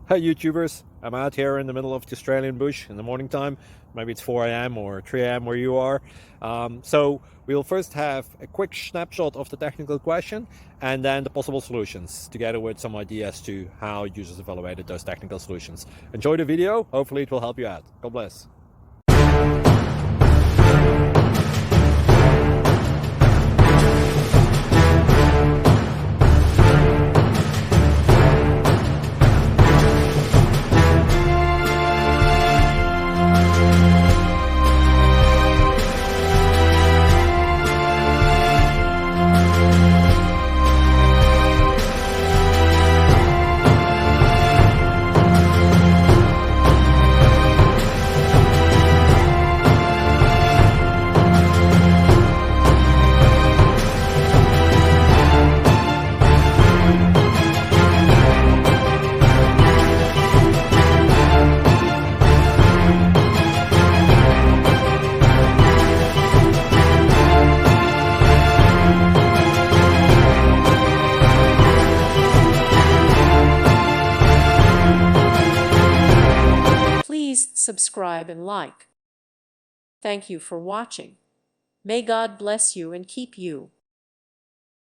Hey YouTubers, I'm out here in the middle of the Australian bush in the morning time. Maybe it's 4 a.m. or 3 a.m. where you are. So we'll first have a quick snapshot of the technical question and then the possible solutions, together with some ideas to how users evaluated those technical solutions. Enjoy the video, hopefully it will help you out. God bless. Please subscribe and like. Thank you for watching. May God bless you and keep you.